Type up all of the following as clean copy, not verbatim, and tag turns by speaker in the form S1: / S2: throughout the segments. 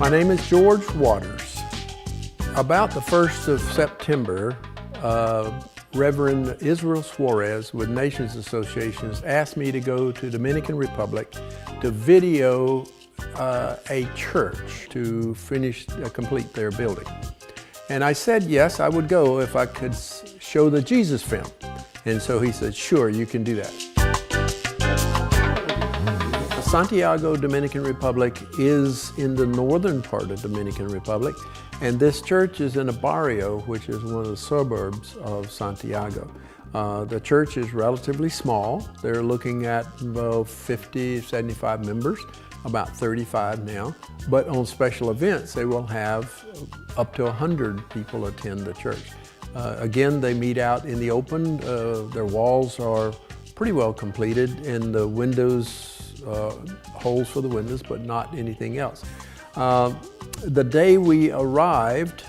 S1: My name is George Waters. About the 1st of September, Reverend Israel Suarez with Nations Associations asked me to go to Dominican Republic to video a church to complete their building. And I said yes, I would go if I could show the Jesus film. And so he said, sure, you can do that. Santiago, Dominican Republic is in the northern part of Dominican Republic, and this church is in a barrio, which is one of the suburbs of Santiago. The church is relatively small. They're looking at about 50, 75 members, about 35 now. But on special events, they will have up to 100 people attend the church. Again, they meet out in the open. Their walls are pretty well completed, and the windows, holes for the windows, but not anything else. The day we arrived,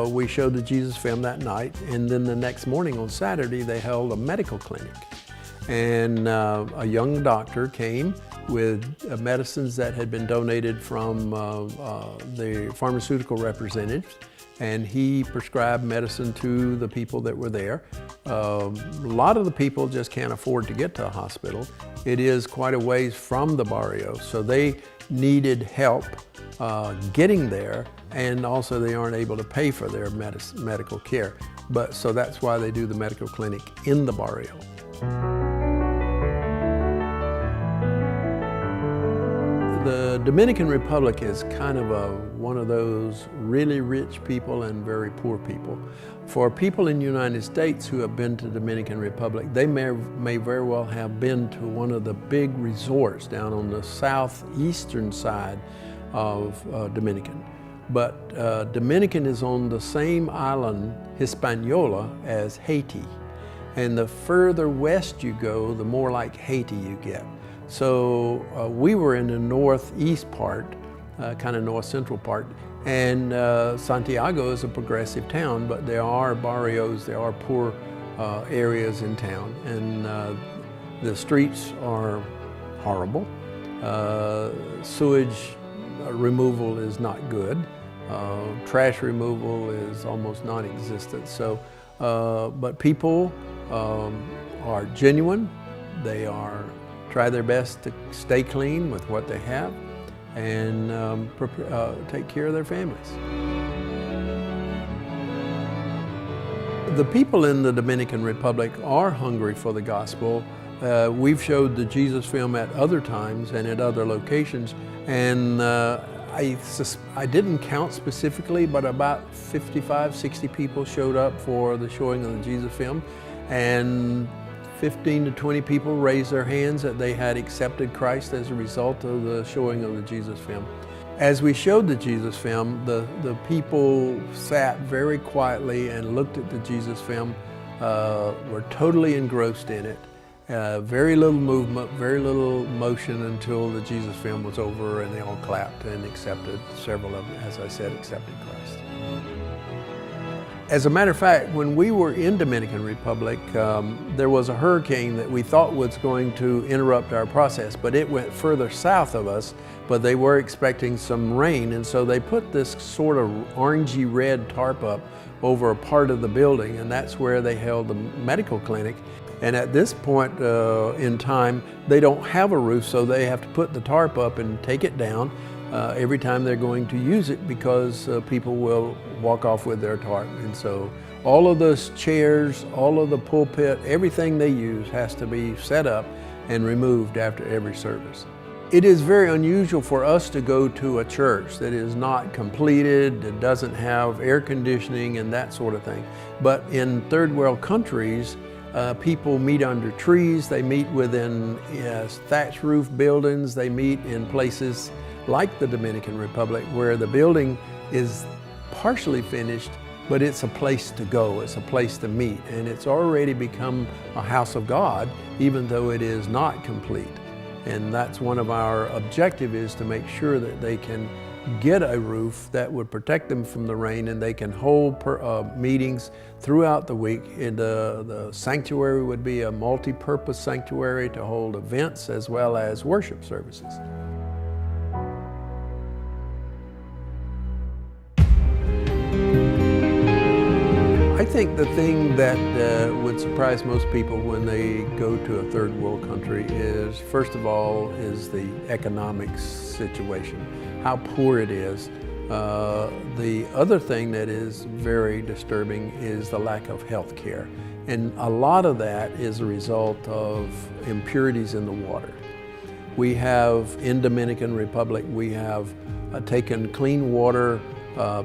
S1: we showed the Jesus film that night, and then the next morning on Saturday, they held a medical clinic. And a young doctor came with medicines that had been donated from the pharmaceutical representatives, and he prescribed medicine to the people that were there. A lot of the people just can't afford to get to a hospital. It is quite a ways from the barrio, so they needed help getting there, and also they aren't able to pay for their medical care. So that's why they do the medical clinic in the barrio. The Dominican Republic is kind of one of those really rich people and very poor people. For people in the United States who have been to the Dominican Republic, they may very well have been to one of the big resorts down on the southeastern side of Dominican. But Dominican is on the same island, Hispaniola, as Haiti. And the further west you go, the more like Haiti you get. So we were in the northeast part, kind of north central part, and Santiago is a progressive town, but there are barrios, there are poor areas in town, and the streets are horrible. Sewage removal is not good. Trash removal is almost non-existent. So, but people are genuine. They try their best to stay clean with what they have and take care of their families. The people in the Dominican Republic are hungry for the gospel. We've showed the Jesus film at other times and at other locations, and I didn't count specifically, but about 55, 60 people showed up for the showing of the Jesus film, and 15 to 20 people raised their hands that they had accepted Christ as a result of the showing of the Jesus film. As we showed the Jesus film, the people sat very quietly and looked at the Jesus film, were totally engrossed in it. Very little movement, very little motion until the Jesus film was over and they all clapped and accepted. Several of them, as I said, accepted Christ. As a matter of fact, when we were in Dominican Republic, there was a hurricane that we thought was going to interrupt our process, but it went further south of us, but they were expecting some rain, and so they put this sort of orangey red tarp up over a part of the building, and that's where they held the medical clinic. And at this point in time, they don't have a roof, so they have to put the tarp up and take it down every time they're going to use it, because people will walk off with their tarp. And so all of those chairs, all of the pulpit, everything they use has to be set up and removed after every service. It is very unusual for us to go to a church that is not completed, that doesn't have air conditioning and that sort of thing. But in third world countries, people meet under trees, they meet within thatch roof buildings, they meet in places like the Dominican Republic where the building is partially finished, but it's a place to go, it's a place to meet, and it's already become a house of God, even though it is not complete. And that's one of our objectives, is to make sure that they can get a roof that would protect them from the rain, and they can hold meetings throughout the week. And the sanctuary would be a multi-purpose sanctuary to hold events as well as worship services. think the thing that would surprise most people when they go to a third world country is, first of all, is the economic situation, how poor it is. The other thing that is very disturbing is the lack of health care. And a lot of that is a result of impurities in the water. We have, in Dominican Republic, we have taken clean water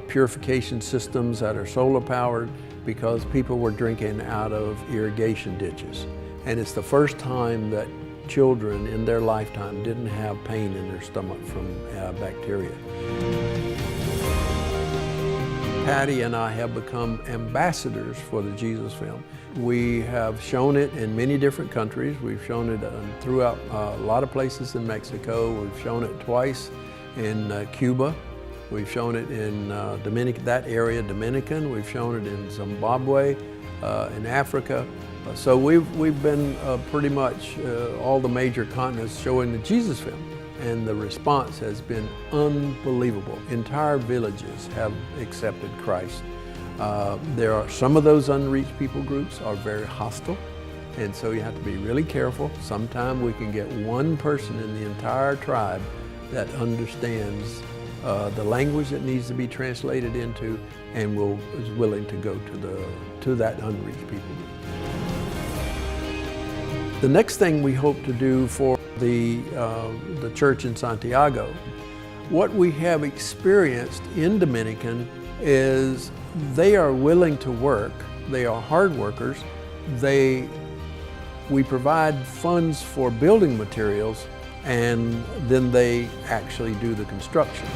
S1: purification systems that are solar powered because people were drinking out of irrigation ditches. And it's the first time that children in their lifetime didn't have pain in their stomach from bacteria. Patty and I have become ambassadors for the Jesus film. We have shown it in many different countries. We've shown it throughout a lot of places in Mexico. We've shown it twice in Cuba. We've shown it in that area, Dominican. We've shown it in Zimbabwe, in Africa. So we've been pretty much all the major continents showing the Jesus film. And the response has been unbelievable. Entire villages have accepted Christ. There are some of those unreached people groups are very hostile, and so you have to be really careful. Sometimes we can get one person in the entire tribe that understands the language that needs to be translated into and is willing to go to that unreached people group. The next thing we hope to do for the church in Santiago, what we have experienced in Dominican is they are willing to work, they are hard workers, we provide funds for building materials, and then they actually do the construction.